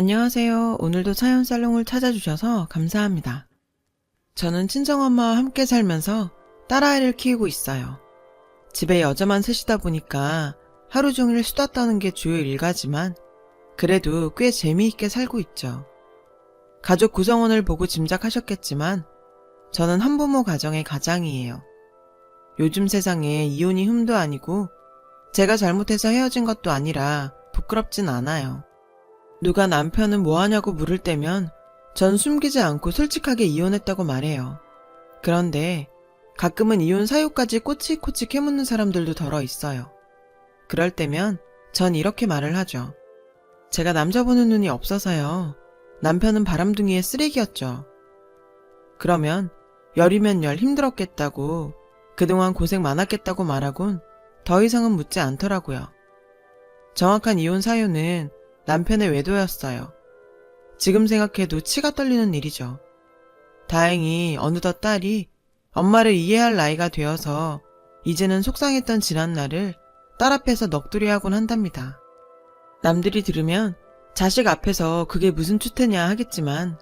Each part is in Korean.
안녕하세요. 오늘도 사연 살롱을 찾아주셔서 감사합니다. 저는 친정엄마와 함께 살면서 딸아이를 키우고 있어요. 집에 여자만 셋이다 보니까 하루 종일 수다 떠는 게 주요 일과지만 그래도 꽤 재미있게 살고 있죠. 가족 구성원을 보고 짐작하셨겠지만 저는 한부모 가정의 가장이에요. 요즘 세상에 이혼이 흠도 아니고 제가 잘못해서 헤어진 것도 아니라 부끄럽진 않아요. 누가 남편은 뭐하냐고 물을 때면 전 숨기지 않고 솔직하게 이혼했다고 말해요. 그런데 가끔은 이혼 사유까지 꼬치꼬치 캐묻는 사람들도 덜어 있어요. 그럴 때면 전 이렇게 말을 하죠. 제가 남자 보는 눈이 없어서요. 남편은 바람둥이의 쓰레기였죠. 그러면 열이면 열 힘들었겠다고, 그동안 고생 많았겠다고 말하곤 더 이상은 묻지 않더라고요. 정확한 이혼 사유는 남편의 외도였어요. 지금 생각해도 치가 떨리는 일이죠. 다행히 어느덧 딸이 엄마를 이해할 나이가 되어서 이제는 속상했던 지난날을 딸 앞에서 넋두리하곤 한답니다. 남들이 들으면 자식 앞에서 그게 무슨 추태냐 하겠지만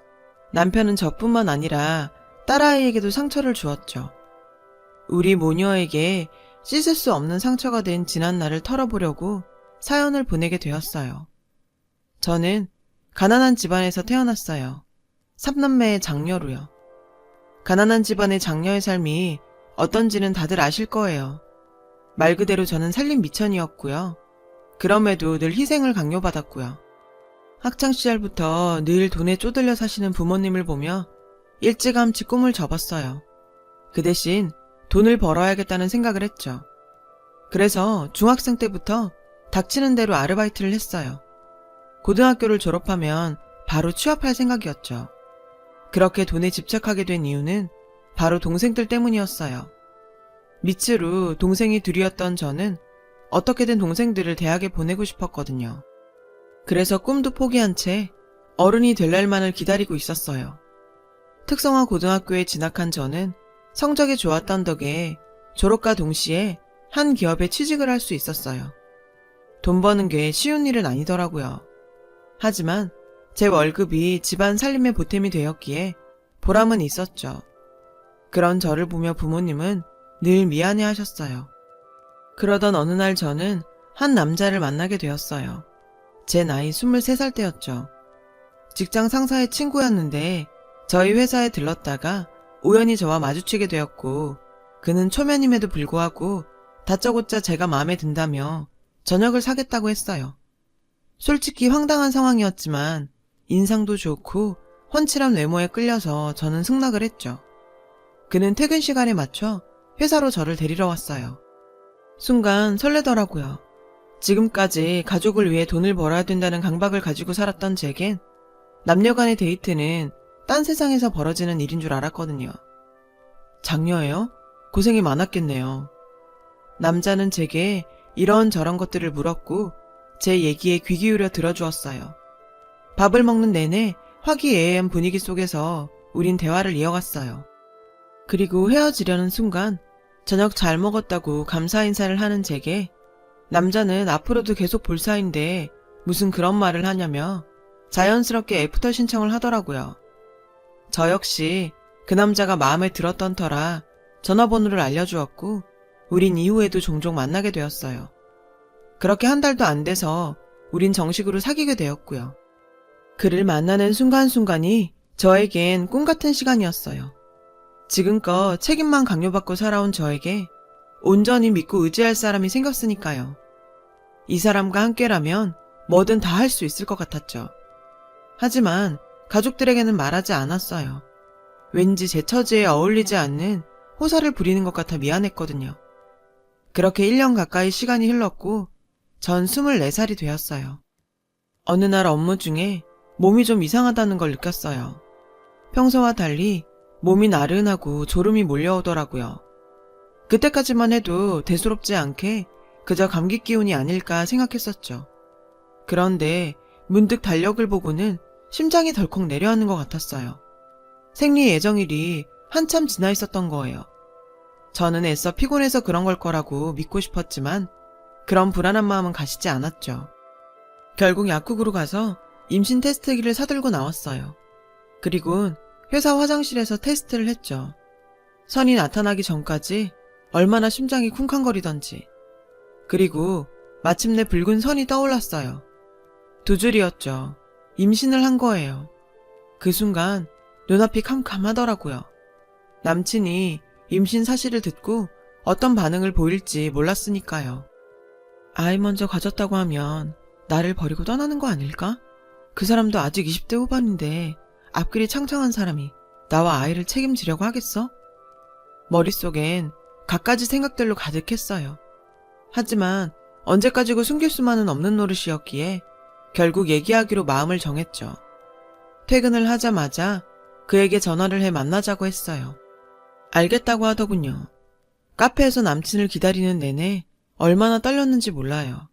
남편은 저뿐만 아니라 딸아이에게도 상처를 주었죠. 우리 모녀에게 씻을 수 없는 상처가 된 지난날을 털어보려고 사연을 보내게 되었어요. 저는 가난한 집안에서 태어났어요. 3남매의 장녀로요. 가난한 집안의 장녀의 삶이 어떤지는 다들 아실 거예요. 말 그대로 저는 살림 미천이었고요. 그럼에도 늘 희생을 강요받았고요. 학창시절부터 늘 돈에 쪼들려 사시는 부모님을 보며 일찌감치 꿈을 접었어요. 그 대신 돈을 벌어야겠다는 생각을 했죠. 그래서 중학생 때부터 닥치는 대로 아르바이트를 했어요. 고등학교를 졸업하면 바로 취업할 생각이었죠. 그렇게 돈에 집착하게 된 이유는 바로 동생들 때문이었어요. 밑으로 동생이 둘이었던 저는 어떻게든 동생들을 대학에 보내고 싶었거든요. 그래서 꿈도 포기한 채 어른이 될 날만을 기다리고 있었어요. 특성화 고등학교에 진학한 저는 성적이 좋았던 덕에 졸업과 동시에 한 기업에 취직을 할 수 있었어요. 돈 버는 게 쉬운 일은 아니더라고요. 하지만 제 월급이 집안 살림의 보탬이 되었기에 보람은 있었죠. 그런 저를 보며 부모님은 늘 미안해 하셨어요. 그러던 어느 날 저는 한 남자를 만나게 되었어요. 제 나이 23살 때였죠. 직장 상사의 친구였는데 저희 회사에 들렀다가 우연히 저와 마주치게 되었고 그는 초면임에도 불구하고 다짜고짜 제가 마음에 든다며 저녁을 사겠다고 했어요. 솔직히 황당한 상황이었지만 인상도 좋고 훤칠한 외모에 끌려서 저는 승낙을 했죠. 그는 퇴근 시간에 맞춰 회사로 저를 데리러 왔어요. 순간 설레더라고요. 지금까지 가족을 위해 돈을 벌어야 된다는 강박을 가지고 살았던 제겐 남녀 간의 데이트는 딴 세상에서 벌어지는 일인 줄 알았거든요. 장녀예요? 고생이 많았겠네요. 남자는 제게 이런저런 것들을 물었고 제 얘기에 귀 기울여 들어주었어요. 밥을 먹는 내내 화기애애한 분위기 속에서 우린 대화를 이어갔어요. 그리고 헤어지려는 순간 저녁 잘 먹었다고 감사 인사를 하는 제게 남자는 앞으로도 계속 볼 사이인데 무슨 그런 말을 하냐며 자연스럽게 애프터 신청을 하더라고요. 저 역시 그 남자가 마음에 들었던 터라 전화번호를 알려주었고 우린 이후에도 종종 만나게 되었어요. 그렇게 한 달도 안 돼서 우린 정식으로 사귀게 되었고요. 그를 만나는 순간순간이 저에겐 꿈 같은 시간이었어요. 지금껏 책임만 강요받고 살아온 저에게 온전히 믿고 의지할 사람이 생겼으니까요. 이 사람과 함께라면 뭐든 다 할 수 있을 것 같았죠. 하지만 가족들에게는 말하지 않았어요. 왠지 제 처지에 어울리지 않는 호사를 부리는 것 같아 미안했거든요. 그렇게 1년 가까이 시간이 흘렀고 전 24살이 되었어요. 어느 날 업무 중에 몸이 좀 이상하다는 걸 느꼈어요. 평소와 달리 몸이 나른하고 졸음이 몰려오더라고요. 그때까지만 해도 대수롭지 않게 그저 감기 기운이 아닐까 생각했었죠. 그런데 문득 달력을 보고는 심장이 덜컥 내려앉는 것 같았어요. 생리 예정일이 한참 지나 있었던 거예요. 저는 애써 피곤해서 그런 걸 거라고 믿고 싶었지만 그런 불안한 마음은 가시지 않았죠. 결국 약국으로 가서 임신 테스트기를 사들고 나왔어요. 그리고 회사 화장실에서 테스트를 했죠. 선이 나타나기 전까지 얼마나 심장이 쿵쾅거리던지. 그리고 마침내 붉은 선이 떠올랐어요. 2줄이었죠. 임신을 한 거예요. 그 순간 눈앞이 캄캄하더라고요. 남친이 임신 사실을 듣고 어떤 반응을 보일지 몰랐으니까요. 아이 먼저 가졌다고 하면 나를 버리고 떠나는 거 아닐까? 그 사람도 아직 20대 후반인데 앞길이 창창한 사람이 나와 아이를 책임지려고 하겠어? 머릿속엔 갖가지 생각들로 가득했어요. 하지만 언제까지고 숨길 수만은 없는 노릇이었기에 결국 얘기하기로 마음을 정했죠. 퇴근을 하자마자 그에게 전화를 해 만나자고 했어요. 알겠다고 하더군요. 카페에서 남친을 기다리는 내내 얼마나 떨렸는지 몰라요.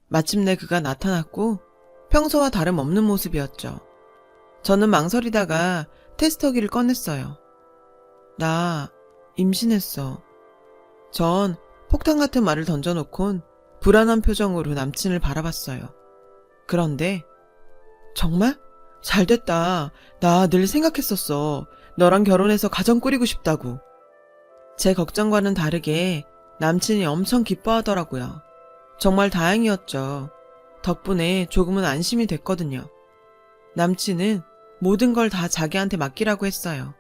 마침내 그가 나타났고 평소와 다름없는 모습이었죠. 저는 망설이다가 테스터기를 꺼냈어요. 나 임신했어. 전 폭탄 같은 말을 던져놓곤 불안한 표정으로 남친을 바라봤어요. 그런데 정말? 잘됐다. 나 늘 생각했었어. 너랑 결혼해서 가정 꾸리고 싶다고. 제 걱정과는 다르게 남친이 엄청 기뻐하더라고요. 정말 다행이었죠. 덕분에 조금은 안심이 됐거든요. 남친은 모든 걸 다 자기한테 맡기라고 했어요.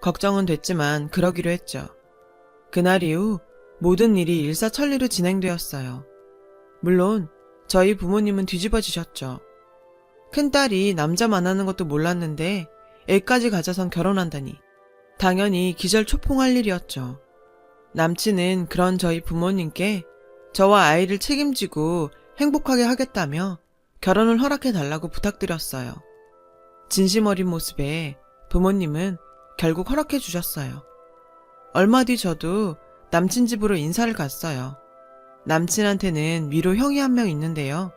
걱정은 됐지만 그러기로 했죠. 그날 이후 모든 일이 일사천리로 진행되었어요. 물론 저희 부모님은 뒤집어지셨죠. 큰딸이 남자 만나는 것도 몰랐는데 애까지 가져선 결혼한다니 당연히 기절초풍할 일이었죠. 남친은 그런 저희 부모님께 저와 아이를 책임지고 행복하게 하겠다며 결혼을 허락해달라고 부탁드렸어요. 진심 어린 모습에 부모님은 결국 허락해 주셨어요. 얼마 뒤 저도 남친 집으로 인사를 갔어요. 남친한테는 위로 형이 한 명 있는데요.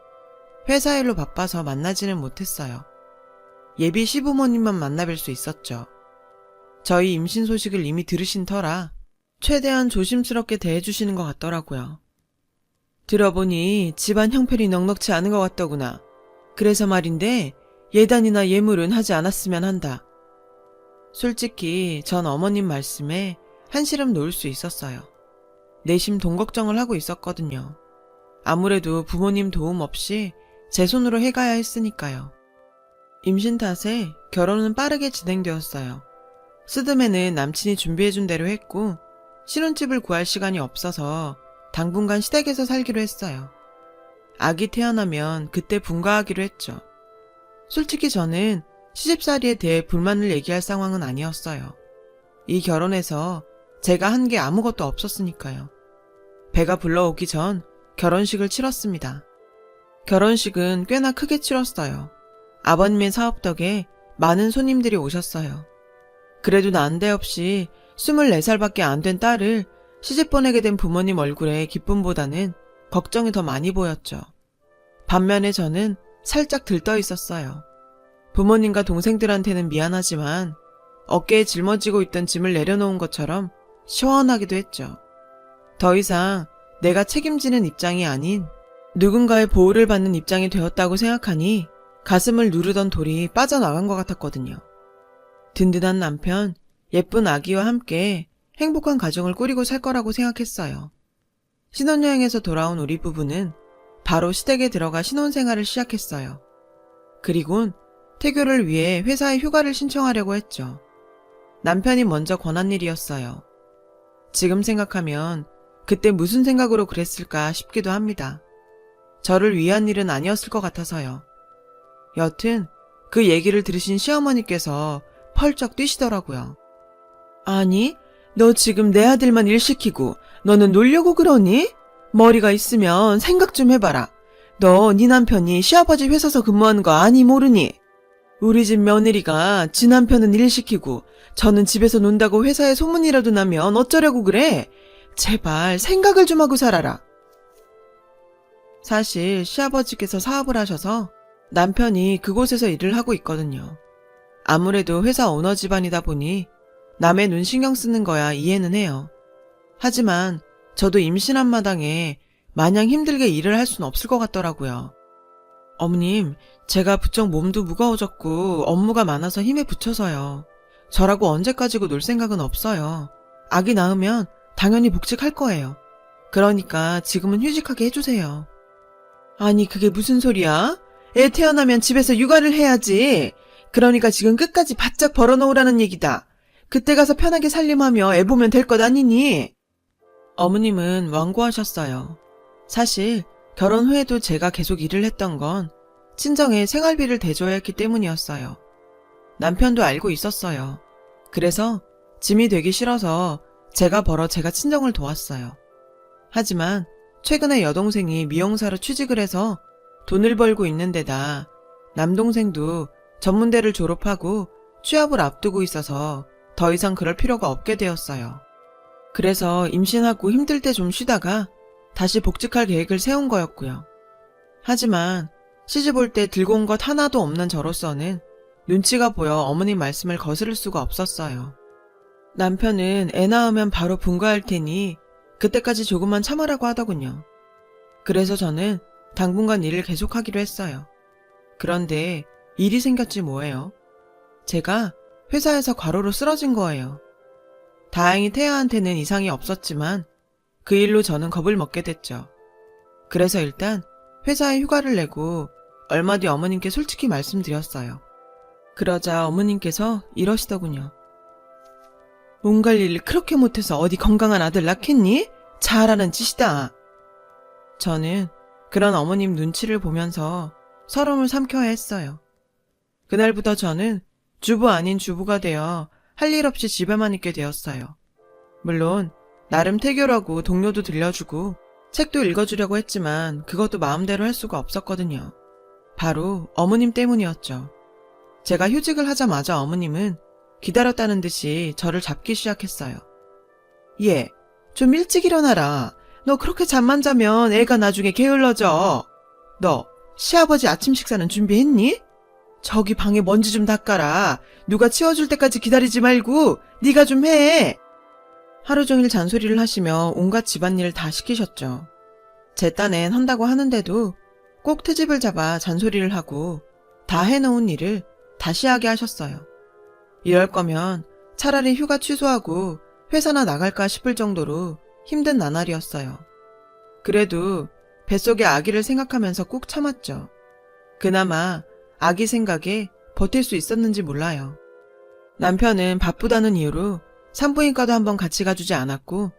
회사 일로 바빠서 만나지는 못했어요. 예비 시부모님만 만나뵐 수 있었죠. 저희 임신 소식을 이미 들으신 터라 최대한 조심스럽게 대해주시는 것 같더라고요. 들어보니 집안 형편이 넉넉치 않은 것 같더구나. 그래서 말인데 예단이나 예물은 하지 않았으면 한다. 솔직히 전 어머님 말씀에 한시름 놓을 수 있었어요. 내심 돈 걱정을 하고 있었거든요. 아무래도 부모님 도움 없이 제 손으로 해가야 했으니까요. 임신 탓에 결혼은 빠르게 진행되었어요. 스드메는 남친이 준비해준 대로 했고 신혼집을 구할 시간이 없어서 당분간 시댁에서 살기로 했어요. 아기 태어나면 그때 분가하기로 했죠. 솔직히 저는 시집살이에 대해 불만을 얘기할 상황은 아니었어요. 이 결혼에서 제가 한 게 아무것도 없었으니까요. 배가 불러오기 전 결혼식을 치렀습니다. 결혼식은 꽤나 크게 치렀어요. 아버님의 사업 덕에 많은 손님들이 오셨어요. 그래도 난데없이 24살밖에 안 된 딸을 시집 보내게 된 부모님 얼굴에 기쁨보다는 걱정이 더 많이 보였죠. 반면에 저는 살짝 들떠 있었어요. 부모님과 동생들한테는 미안하지만 어깨에 짊어지고 있던 짐을 내려놓은 것처럼 시원하기도 했죠. 더 이상 내가 책임지는 입장이 아닌 누군가의 보호를 받는 입장이 되었다고 생각하니 가슴을 누르던 돌이 빠져나간 것 같았거든요. 든든한 남편, 예쁜 아기와 함께 행복한 가정을 꾸리고 살 거라고 생각했어요. 신혼여행에서 돌아온 우리 부부는 바로 시댁에 들어가 신혼생활을 시작했어요. 그리곤 태교를 위해 회사에 휴가를 신청하려고 했죠. 남편이 먼저 권한 일이었어요. 지금 생각하면 그때 무슨 생각으로 그랬을까 싶기도 합니다. 저를 위한 일은 아니었을 것 같아서요. 여튼 그 얘기를 들으신 시어머니께서 펄쩍 뛰시더라고요. 아니, 너 지금 내 아들만 일 시키고 너는 놀려고 그러니? 머리가 있으면 생각 좀 해봐라. 너 네 남편이 시아버지 회사서 근무하는 거 아니 모르니? 우리 집 며느리가 지 남편은 일 시키고 저는 집에서 논다고 회사에 소문이라도 나면 어쩌려고 그래? 제발 생각을 좀 하고 살아라. 사실 시아버지께서 사업을 하셔서 남편이 그곳에서 일을 하고 있거든요. 아무래도 회사 오너 집안이다 보니 남의 눈 신경 쓰는 거야 이해는 해요. 하지만 저도 임신한 마당에 마냥 힘들게 일을 할 순 없을 것 같더라고요. 어머님, 제가 부쩍 몸도 무거워졌고 업무가 많아서 힘에 부쳐서요. 저라고 언제 가지고 놀 생각은 없어요. 아기 낳으면 당연히 복직할 거예요. 그러니까 지금은 휴직하게 해주세요. 아니, 그게 무슨 소리야? 애 태어나면 집에서 육아를 해야지. 그러니까 지금 끝까지 바짝 벌어놓으라는 얘기다. 그때 가서 편하게 살림하며 애 보면 될 것 아니니? 어머님은 완고하셨어요. 사실 결혼 후에도 제가 계속 일을 했던 건 친정에 생활비를 대줘야 했기 때문이었어요. 남편도 알고 있었어요. 그래서 짐이 되기 싫어서 제가 벌어 제가 친정을 도왔어요. 하지만 최근에 여동생이 미용사로 취직을 해서 돈을 벌고 있는 데다 남동생도 전문대를 졸업하고 취업을 앞두고 있어서 더 이상 그럴 필요가 없게 되었어요. 그래서 임신하고 힘들 때 좀 쉬다가 다시 복직할 계획을 세운 거였고요. 하지만 시집 올 때 들고 온 것 하나도 없는 저로서는 눈치가 보여 어머님 말씀을 거스를 수가 없었어요. 남편은 애 낳으면 바로 분가할 테니 그때까지 조금만 참으라고 하더군요. 그래서 저는 당분간 일을 계속하기로 했어요. 그런데 일이 생겼지 뭐예요. 제가 회사에서 과로로 쓰러진 거예요. 다행히 태아한테는 이상이 없었지만 그 일로 저는 겁을 먹게 됐죠. 그래서 일단 회사에 휴가를 내고 얼마 뒤 어머님께 솔직히 말씀드렸어요. 그러자 어머님께서 이러시더군요. 몸 관리를 그렇게 못해서 어디 건강한 아들 낳겠니? 잘하는 짓이다. 저는 그런 어머님 눈치를 보면서 서러움을 삼켜야 했어요. 그날부터 저는 주부 아닌 주부가 되어 할 일 없이 집에만 있게 되었어요. 물론 나름 태교라고 동료도 들려주고 책도 읽어주려고 했지만 그것도 마음대로 할 수가 없었거든요. 바로 어머님 때문이었죠. 제가 휴직을 하자마자 어머님은 기다렸다는 듯이 저를 잡기 시작했어요. 얘, 좀 일찍 일어나라. 너 그렇게 잠만 자면 애가 나중에 게을러져. 너 시아버지 아침 식사는 준비했니? 저기 방에 먼지 좀 닦아라. 누가 치워줄 때까지 기다리지 말고 네가 좀 해. 하루 종일 잔소리를 하시며 온갖 집안일을 다 시키셨죠. 제 딴엔 한다고 하는데도 꼭 트집을 잡아 잔소리를 하고 다 해놓은 일을 다시 하게 하셨어요. 이럴 거면 차라리 휴가 취소하고 회사나 나갈까 싶을 정도로 힘든 나날이었어요. 그래도 뱃속의 아기를 생각하면서 꾹 참았죠. 그나마 아기 생각에 버틸 수 있었는지 몰라요. 남편은 바쁘다는 이유로 산부인과도 한번 같이 가주지 않았고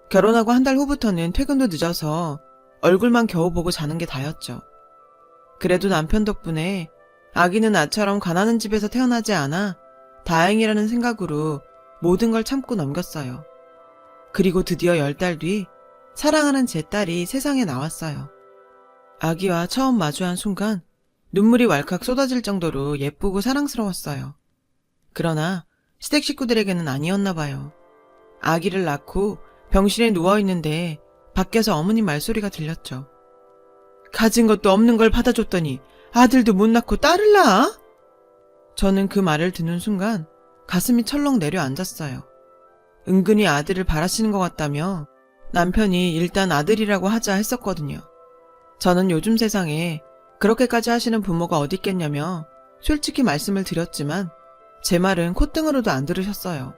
결혼하고 한 달 후부터는 퇴근도 늦어서 얼굴만 겨우 보고 자는 게 다였죠. 그래도 남편 덕분에 아기는 나처럼 가난한 집에서 태어나지 않아 다행이라는 생각으로 모든 걸 참고 넘겼어요. 그리고 드디어 10달 뒤 사랑하는 제 딸이 세상에 나왔어요. 아기와 처음 마주한 순간 눈물이 왈칵 쏟아질 정도로 예쁘고 사랑스러웠어요. 그러나 시댁 식구들에게는 아니었나 봐요. 아기를 낳고 병실에 누워있는데 밖에서 어머님 말소리가 들렸죠. 가진 것도 없는 걸 받아줬더니 아들도 못 낳고 딸을 낳아? 저는 그 말을 듣는 순간 가슴이 철렁 내려앉았어요. 은근히 아들을 바라시는 것 같다며 남편이 일단 아들이라고 하자 했었거든요. 저는 요즘 세상에 그렇게까지 하시는 부모가 어디 있겠냐며 솔직히 말씀을 드렸지만 제 말은 콧등으로도 안 들으셨어요.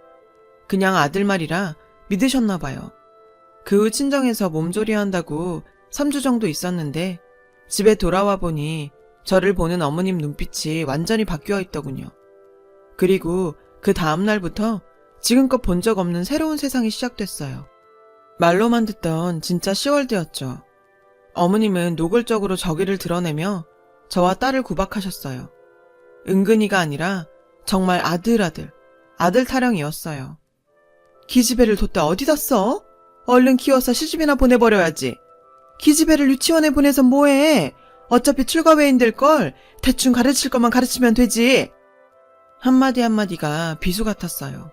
그냥 아들 말이라 믿으셨나 봐요. 그 후 친정에서 몸조리한다고 3주 정도 있었는데 집에 돌아와 보니 저를 보는 어머님 눈빛이 완전히 바뀌어 있더군요. 그리고 그 다음날부터 지금껏 본 적 없는 새로운 세상이 시작됐어요. 말로만 듣던 진짜 시월드였죠. 어머님은 노골적으로 저기를 드러내며 저와 딸을 구박하셨어요. 은근히가 아니라 정말 아들 타령이었어요. 기집애를 뒀다 어디다 써? 얼른 키워서 시집이나 보내버려야지. 기집애를 유치원에 보내서 뭐해? 어차피 출가외인들걸 대충 가르칠 것만 가르치면 되지. 한마디 한마디가 비수 같았어요.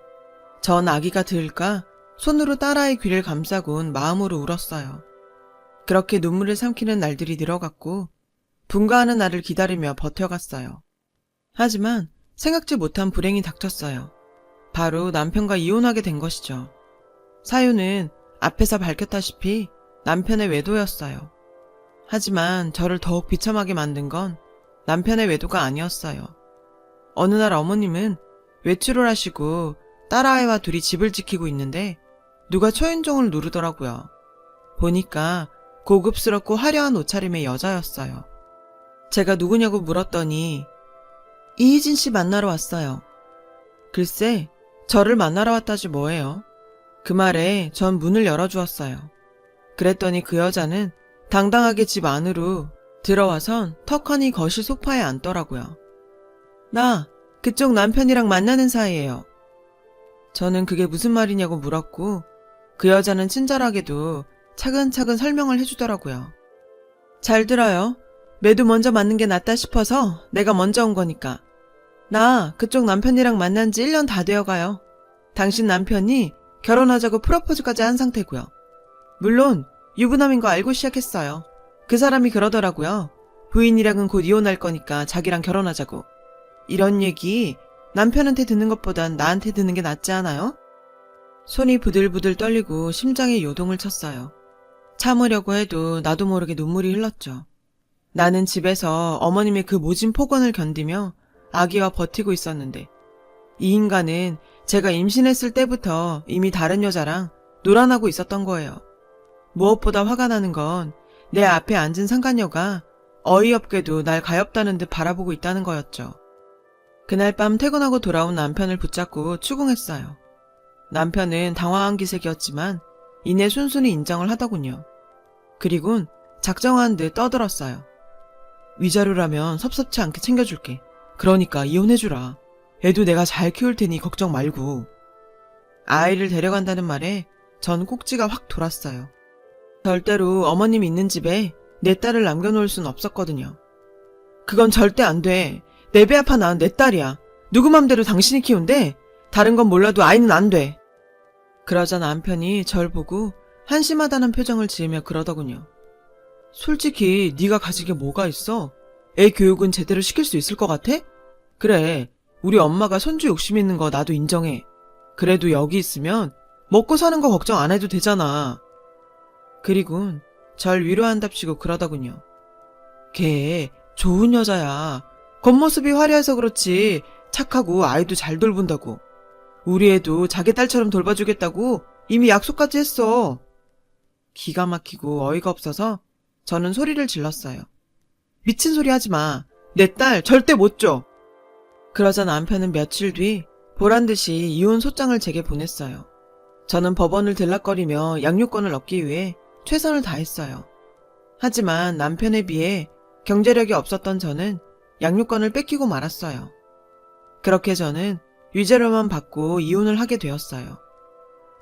전 아기가 들을까 손으로 딸아이 귀를 감싸곤 마음으로 울었어요. 그렇게 눈물을 삼키는 날들이 늘어갔고 분가하는 날을 기다리며 버텨갔어요. 하지만 생각지 못한 불행이 닥쳤어요. 바로 남편과 이혼하게 된 것이죠. 사유는 앞에서 밝혔다시피 남편의 외도였어요. 하지만 저를 더욱 비참하게 만든 건 남편의 외도가 아니었어요. 어느 날 어머님은 외출을 하시고 딸아이와 둘이 집을 지키고 있는데 누가 초인종을 누르더라고요. 보니까 고급스럽고 화려한 옷차림의 여자였어요. 제가 누구냐고 물었더니 이희진 씨 만나러 왔어요. 글쎄, 저를 만나러 왔다지 뭐예요. 그 말에 전 문을 열어주었어요. 그랬더니 그 여자는 당당하게 집 안으로 들어와선 턱하니 거실 소파에 앉더라고요. 나 그쪽 남편이랑 만나는 사이예요. 저는 그게 무슨 말이냐고 물었고 그 여자는 친절하게도 차근차근 설명을 해주더라고요. 잘 들어요. 매도 먼저 맞는 게 낫다 싶어서 내가 먼저 온 거니까. 나 그쪽 남편이랑 만난 지 1년 다 되어가요. 당신 남편이 결혼하자고 프로포즈까지 한 상태고요. 물론 유부남인 거 알고 시작했어요. 그 사람이 그러더라고요. 부인이랑은 곧 이혼할 거니까 자기랑 결혼하자고. 이런 얘기 남편한테 듣는 것보단 나한테 듣는 게 낫지 않아요? 손이 부들부들 떨리고 심장에 요동을 쳤어요. 참으려고 해도 나도 모르게 눈물이 흘렀죠. 나는 집에서 어머님의 그 모진 폭언을 견디며 아기와 버티고 있었는데 이 인간은 제가 임신했을 때부터 이미 다른 여자랑 놀아나고 있었던 거예요. 무엇보다 화가 나는 건 내 앞에 앉은 상간녀가 어이없게도 날 가엾다는 듯 바라보고 있다는 거였죠. 그날 밤 퇴근하고 돌아온 남편을 붙잡고 추궁했어요. 남편은 당황한 기색이었지만 이내 순순히 인정을 하더군요. 그리곤 작정한 듯 떠들었어요. 위자료라면 섭섭치 않게 챙겨줄게. 그러니까 이혼해주라. 애도 내가 잘 키울 테니 걱정 말고. 아이를 데려간다는 말에 전 꼭지가 확 돌았어요. 절대로 어머님 있는 집에 내 딸을 남겨놓을 순 없었거든요. 그건 절대 안 돼. 내 배 아파 낳은 내 딸이야. 누구 맘대로 당신이 키운대? 다른 건 몰라도 아이는 안 돼. 그러자 남편이 절 보고 한심하다는 표정을 지으며 그러더군요. 솔직히 네가 가진 게 뭐가 있어? 애 교육은 제대로 시킬 수 있을 것 같아? 그래, 우리 엄마가 손주 욕심 있는 거 나도 인정해. 그래도 여기 있으면 먹고 사는 거 걱정 안 해도 되잖아. 그리곤 절 위로한답시고 그러더군요. 걔 좋은 여자야. 겉모습이 화려해서 그렇지 착하고 아이도 잘 돌본다고. 우리 애도 자기 딸처럼 돌봐주겠다고 이미 약속까지 했어. 기가 막히고 어이가 없어서 저는 소리를 질렀어요. 미친 소리 하지 마. 내 딸 절대 못 줘. 그러자 남편은 며칠 뒤 보란듯이 이혼 소장을 제게 보냈어요. 저는 법원을 들락거리며 양육권을 얻기 위해 최선을 다했어요. 하지만 남편에 비해 경제력이 없었던 저는 양육권을 뺏기고 말았어요. 그렇게 저는 위자료만 받고 이혼을 하게 되었어요.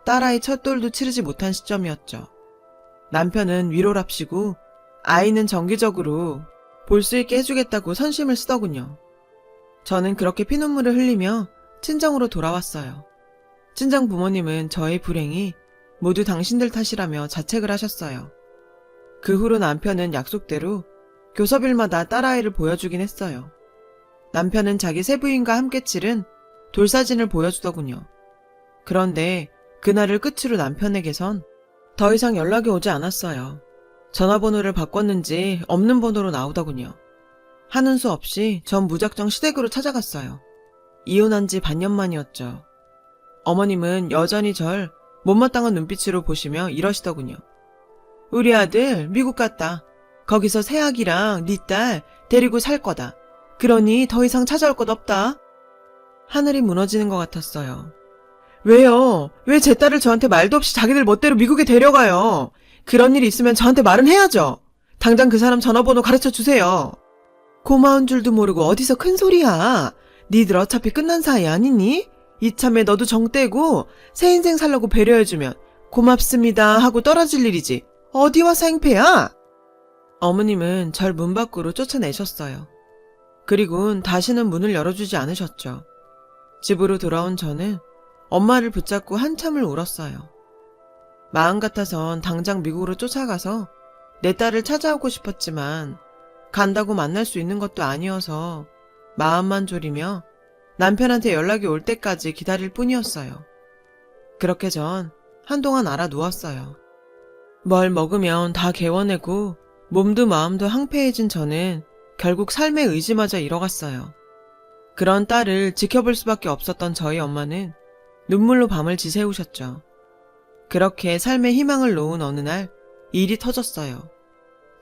딸아이 첫 돌도 치르지 못한 시점이었죠. 남편은 위로랍시고 아이는 정기적으로 볼 수 있게 해주겠다고 선심을 쓰더군요. 저는 그렇게 피눈물을 흘리며 친정으로 돌아왔어요. 친정 부모님은 저의 불행이 모두 당신들 탓이라며 자책을 하셨어요. 그 후로 남편은 약속대로 교섭일마다 딸아이를 보여주긴 했어요. 남편은 자기 새 부인과 함께 치른 돌사진을 보여주더군요. 그런데 그날을 끝으로 남편에게선 더 이상 연락이 오지 않았어요. 전화번호를 바꿨는지 없는 번호로 나오더군요. 하는 수 없이 전 무작정 시댁으로 찾아갔어요. 이혼한 지 반년 만이었죠. 어머님은 여전히 절 못마땅한 눈빛으로 보시며 이러시더군요. 우리 아들 미국 갔다. 거기서 새아기랑 네 딸 데리고 살 거다. 그러니 더 이상 찾아올 것 없다. 하늘이 무너지는 것 같았어요. 왜요? 왜 제 딸을 저한테 말도 없이 자기들 멋대로 미국에 데려가요? 그런 일이 있으면 저한테 말은 해야죠. 당장 그 사람 전화번호 가르쳐 주세요. 고마운 줄도 모르고 어디서 큰 소리야. 니들 어차피 끝난 사이 아니니? 이참에 너도 정 떼고 새 인생 살라고 배려해주면 고맙습니다 하고 떨어질 일이지. 어디 와서 행패야? 어머님은 절 문 밖으로 쫓아내셨어요. 그리곤 다시는 문을 열어주지 않으셨죠. 집으로 돌아온 저는 엄마를 붙잡고 한참을 울었어요. 마음 같아선 당장 미국으로 쫓아가서 내 딸을 찾아오고 싶었지만 간다고 만날 수 있는 것도 아니어서 마음만 졸이며 남편한테 연락이 올 때까지 기다릴 뿐이었어요. 그렇게 전 한동안 알아 누웠어요. 뭘 먹으면 다 개워내고 몸도 마음도 황폐해진 저는 결국 삶의 의지마저 잃어갔어요. 그런 딸을 지켜볼 수밖에 없었던 저희 엄마는 눈물로 밤을 지새우셨죠. 그렇게 삶의 희망을 놓은 어느 날 일이 터졌어요.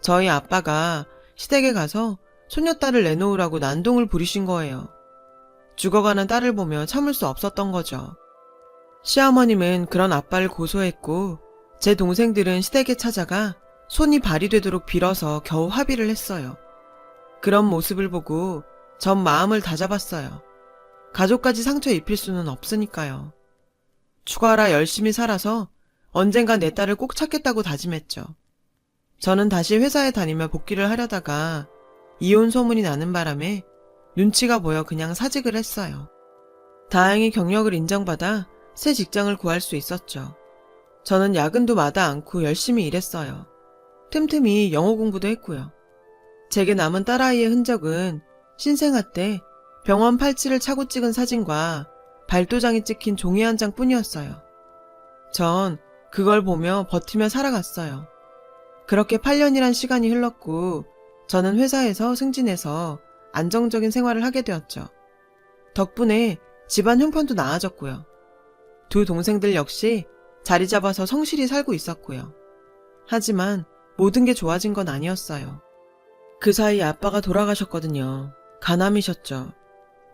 저희 아빠가 시댁에 가서 손녀딸을 내놓으라고 난동을 부리신 거예요. 죽어가는 딸을 보며 참을 수 없었던 거죠. 시어머님은 그런 아빠를 고소했고 제 동생들은 시댁에 찾아가 손이 발이 되도록 빌어서 겨우 합의를 했어요. 그런 모습을 보고 전 마음을 다잡았어요. 가족까지 상처 입힐 수는 없으니까요. 추가라 열심히 살아서 언젠가 내 딸을 꼭 찾겠다고 다짐했죠. 저는 다시 회사에 다니며 복귀를 하려다가 이혼 소문이 나는 바람에 눈치가 보여 그냥 사직을 했어요. 다행히 경력을 인정받아 새 직장을 구할 수 있었죠. 저는 야근도 마다 않고 열심히 일했어요. 틈틈이 영어 공부도 했고요. 제게 남은 딸아이의 흔적은 신생아 때 병원 팔찌를 차고 찍은 사진과 발도장이 찍힌 종이 한 장뿐이었어요. 전 그걸 보며 버티며 살아갔어요. 그렇게 8년이란 시간이 흘렀고 저는 회사에서 승진해서 안정적인 생활을 하게 되었죠. 덕분에 집안 형편도 나아졌고요. 두 동생들 역시 자리 잡아서 성실히 살고 있었고요. 하지만 모든 게 좋아진 건 아니었어요. 그 사이 아빠가 돌아가셨거든요. 간암이셨죠.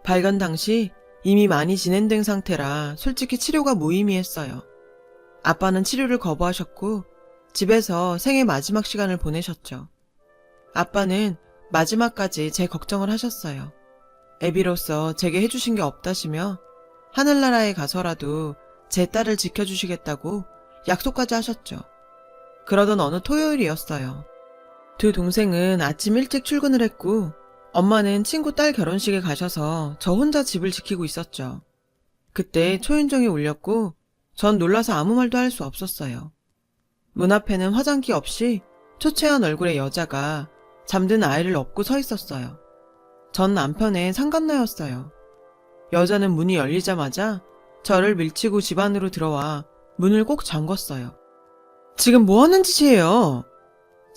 발견 당시 이미 많이 진행된 상태라 솔직히 치료가 무의미했어요. 아빠는 치료를 거부하셨고 집에서 생애 마지막 시간을 보내셨죠. 아빠는 마지막까지 제 걱정을 하셨어요. 애비로서 제게 해주신 게 없다시며 하늘나라에 가서라도 제 딸을 지켜주시겠다고 약속까지 하셨죠. 그러던 어느 토요일이었어요. 두 동생은 아침 일찍 출근을 했고 엄마는 친구 딸 결혼식에 가셔서 저 혼자 집을 지키고 있었죠. 그때 초인종이 울렸고 전 놀라서 아무 말도 할 수 없었어요. 문 앞에는 화장기 없이 초췌한 얼굴의 여자가 잠든 아이를 업고 서 있었어요. 전 남편의 상간녀였어요. 여자는 문이 열리자마자 저를 밀치고 집 안으로 들어와 문을 꼭 잠궜어요. 지금 뭐 하는 짓이에요?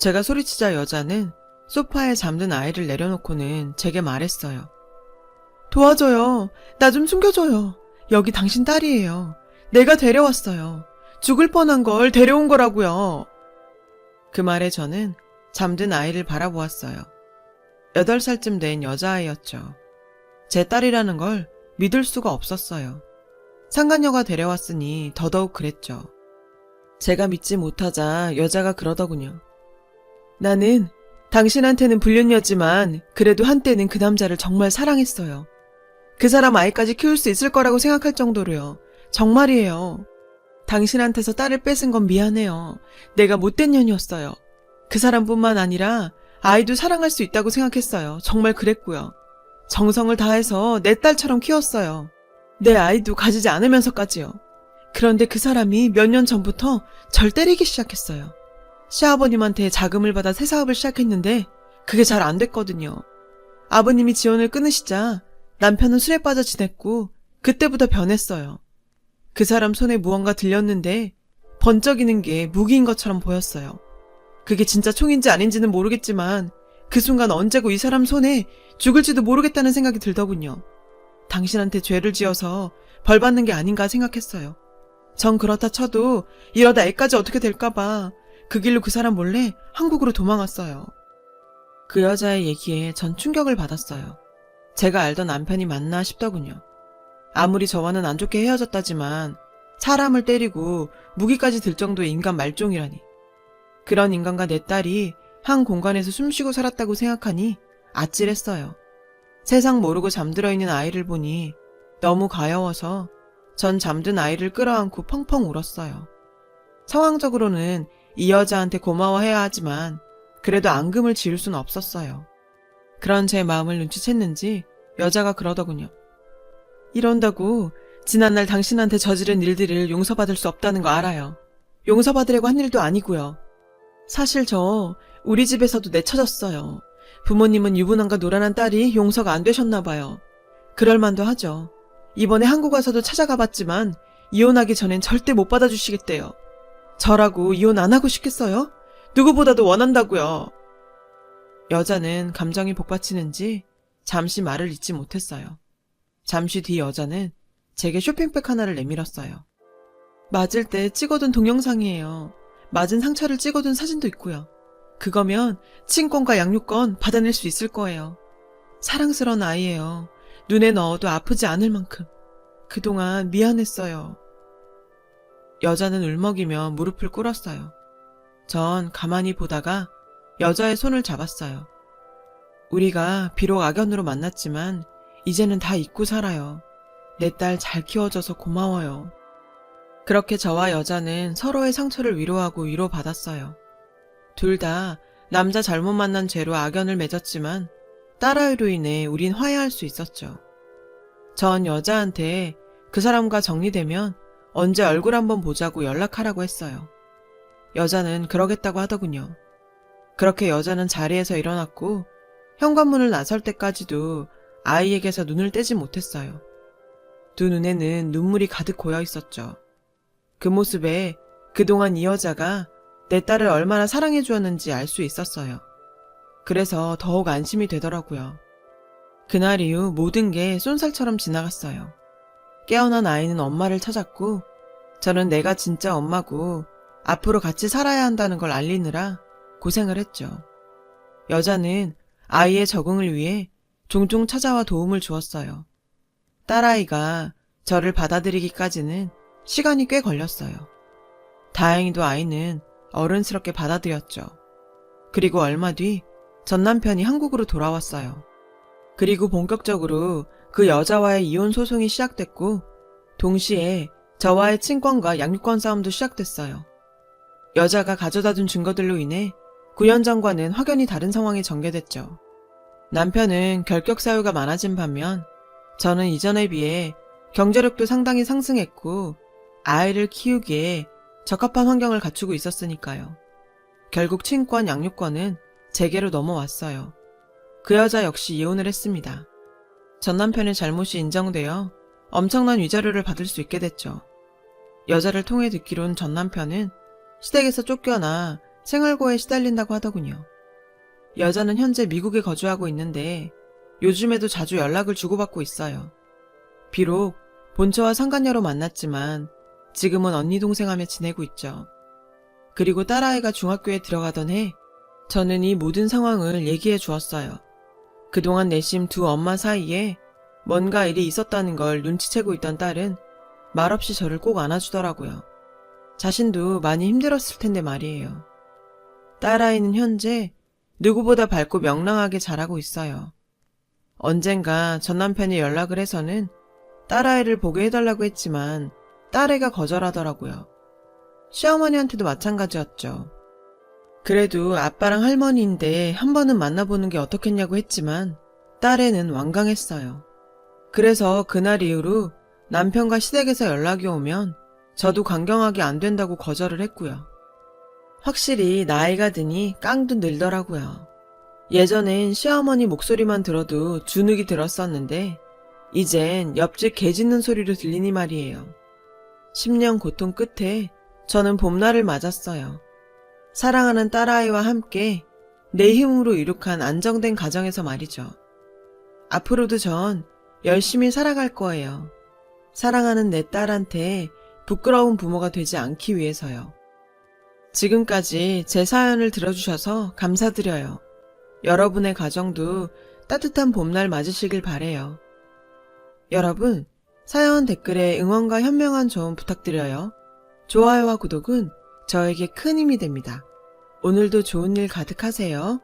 제가 소리치자 여자는 소파에 잠든 아이를 내려놓고는 제게 말했어요. 도와줘요. 나 좀 숨겨줘요. 여기 당신 딸이에요. 내가 데려왔어요. 죽을 뻔한 걸 데려온 거라고요. 그 말에 저는 잠든 아이를 바라보았어요. 8살쯤 된 여자아이였죠. 제 딸이라는 걸 믿을 수가 없었어요. 상간녀가 데려왔으니 더더욱 그랬죠. 제가 믿지 못하자 여자가 그러더군요. 나는 당신한테는 불륜이었지만 그래도 한때는 그 남자를 정말 사랑했어요. 그 사람 아이까지 키울 수 있을 거라고 생각할 정도로요. 정말이에요. 당신한테서 딸을 뺏은 건 미안해요. 내가 못된 년이었어요. 그 사람뿐만 아니라 아이도 사랑할 수 있다고 생각했어요. 정말 그랬고요. 정성을 다해서 내 딸처럼 키웠어요. 내 아이도 가지지 않으면서까지요. 그런데 그 사람이 몇 년 전부터 절 때리기 시작했어요. 시아버님한테 자금을 받아 새 사업을 시작했는데 그게 잘 안 됐거든요. 아버님이 지원을 끊으시자 남편은 술에 빠져 지냈고 그때부터 변했어요. 그 사람 손에 무언가 들렸는데 번쩍이는 게 무기인 것처럼 보였어요. 그게 진짜 총인지 아닌지는 모르겠지만 그 순간 언제고 이 사람 손에 죽을지도 모르겠다는 생각이 들더군요. 당신한테 죄를 지어서 벌 받는 게 아닌가 생각했어요. 전 그렇다 쳐도 이러다 애까지 어떻게 될까봐 그 길로 그 사람 몰래 한국으로 도망왔어요. 그 여자의 얘기에 전 충격을 받았어요. 제가 알던 남편이 맞나 싶더군요. 아무리 저와는 안 좋게 헤어졌다지만 사람을 때리고 무기까지 들 정도의 인간 말종이라니. 그런 인간과 내 딸이 한 공간에서 숨쉬고 살았다고 생각하니 아찔했어요. 세상 모르고 잠들어 있는 아이를 보니 너무 가여워서 전 잠든 아이를 끌어안고 펑펑 울었어요. 상황적으로는 이 여자한테 고마워해야 하지만 그래도 앙금을 지을 수는 없었어요. 그런 제 마음을 눈치챘는지 여자가 그러더군요. 이런다고 지난날 당신한테 저지른 일들을 용서받을 수 없다는 거 알아요. 용서받으려고 한 일도 아니고요. 사실 저 우리 집에서도 내쳐졌어요. 부모님은 유부남과 노란한 딸이 용서가 안 되셨나 봐요. 그럴만도 하죠. 이번에 한국 와서도 찾아가 봤지만 이혼하기 전엔 절대 못 받아주시겠대요. 저라고 이혼 안 하고 싶겠어요? 누구보다도 원한다고요. 여자는 감정이 복받치는지 잠시 말을 잇지 못했어요. 잠시 뒤 여자는 제게 쇼핑백 하나를 내밀었어요. 맞을 때 찍어둔 동영상이에요. 맞은 상처를 찍어둔 사진도 있고요. 그거면 치인권과 양육권 받아낼 수 있을 거예요. 사랑스러운 아이예요. 눈에 넣어도 아프지 않을 만큼. 그동안 미안했어요. 여자는 울먹이며 무릎을 꿇었어요. 전 가만히 보다가 여자의 손을 잡았어요. 우리가 비록 악연으로 만났지만 이제는 다 잊고 살아요. 내 딸 잘 키워줘서 고마워요. 그렇게 저와 여자는 서로의 상처를 위로하고 위로받았어요. 둘 다 남자 잘못 만난 죄로 악연을 맺었지만 딸아이로 인해 우린 화해할 수 있었죠. 전 여자한테 그 사람과 정리되면 언제 얼굴 한번 보자고 연락하라고 했어요. 여자는 그러겠다고 하더군요. 그렇게 여자는 자리에서 일어났고 현관문을 나설 때까지도 아이에게서 눈을 떼지 못했어요. 두 눈에는 눈물이 가득 고여 있었죠. 그 모습에 그동안 이 여자가 내 딸을 얼마나 사랑해 주었는지 알 수 있었어요. 그래서 더욱 안심이 되더라고요. 그날 이후 모든 게 쏜살처럼 지나갔어요. 깨어난 아이는 엄마를 찾았고 저는 내가 진짜 엄마고 앞으로 같이 살아야 한다는 걸 알리느라 고생을 했죠. 여자는 아이의 적응을 위해 종종 찾아와 도움을 주었어요. 딸아이가 저를 받아들이기까지는 시간이 꽤 걸렸어요. 다행히도 아이는 어른스럽게 받아들였죠. 그리고 얼마 뒤 전 남편이 한국으로 돌아왔어요. 그리고 본격적으로 그 여자와의 이혼 소송이 시작됐고 동시에 저와의 친권과 양육권 싸움도 시작됐어요. 여자가 가져다준 증거들로 인해 9년 전과는 확연히 다른 상황이 전개됐죠. 남편은 결격 사유가 많아진 반면 저는 이전에 비해 경제력도 상당히 상승했고 아이를 키우기에 적합한 환경을 갖추고 있었으니까요. 결국 친권, 양육권은 제게로 넘어왔어요. 그 여자 역시 이혼을 했습니다. 전 남편의 잘못이 인정되어 엄청난 위자료를 받을 수 있게 됐죠. 여자를 통해 듣기론 전 남편은 시댁에서 쫓겨나 생활고에 시달린다고 하더군요. 여자는 현재 미국에 거주하고 있는데 요즘에도 자주 연락을 주고받고 있어요. 비록 본처와 상간녀로 만났지만 지금은 언니 동생하며 지내고 있죠. 그리고 딸아이가 중학교에 들어가던 해 저는 이 모든 상황을 얘기해 주었어요. 그동안 내심 두 엄마 사이에 뭔가 일이 있었다는 걸 눈치채고 있던 딸은 말없이 저를 꼭 안아주더라고요. 자신도 많이 힘들었을 텐데 말이에요. 딸아이는 현재 누구보다 밝고 명랑하게 자라고 있어요. 언젠가 전 남편이 연락을 해서는 딸아이를 보게 해달라고 했지만 딸애가 거절하더라고요. 시어머니한테도 마찬가지였죠. 그래도 아빠랑 할머니인데 한 번은 만나보는 게 어떻겠냐고 했지만 딸애는 완강했어요. 그래서 그날 이후로 남편과 시댁에서 연락이 오면 저도 강경하게 안 된다고 거절을 했고요. 확실히 나이가 드니 깡도 늘더라고요. 예전엔 시어머니 목소리만 들어도 주눅이 들었었는데 이젠 옆집 개 짖는 소리로 들리니 말이에요. 10년 고통 끝에 저는 봄날을 맞았어요. 사랑하는 딸아이와 함께 내 힘으로 이룩한 안정된 가정에서 말이죠. 앞으로도 전 열심히 살아갈 거예요. 사랑하는 내 딸한테 부끄러운 부모가 되지 않기 위해서요. 지금까지 제 사연을 들어주셔서 감사드려요. 여러분의 가정도 따뜻한 봄날 맞으시길 바래요. 여러분, 사연 댓글에 응원과 현명한 조언 부탁드려요. 좋아요와 구독은 저에게 큰 힘이 됩니다. 오늘도 좋은 일 가득하세요.